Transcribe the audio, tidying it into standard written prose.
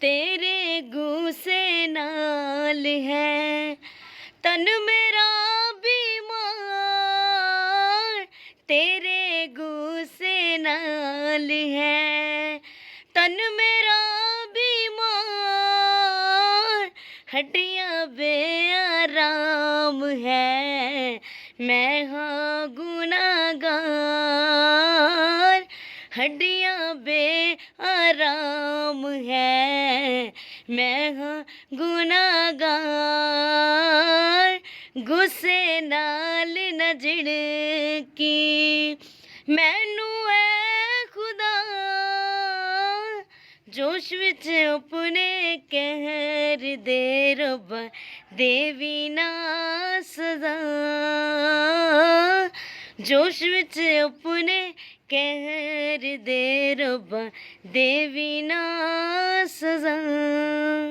तेरे गुस्से नाल है तन मेरा बीमार, तेरे गुस्से नाल है तन मेरा बीमार, हड्डियां बेआराम है मैं हाँ गुनाहगार, हड्डियां बेआराम है मैं हाँ गुनाहगार, गुस्से नाल न झिड़की मैनू ऐ खुदा, जोश विच अपने कहर दे रब्बा देवी ना सदा, जोश विच अपने कहर दे रब्बा देवी ना सजा।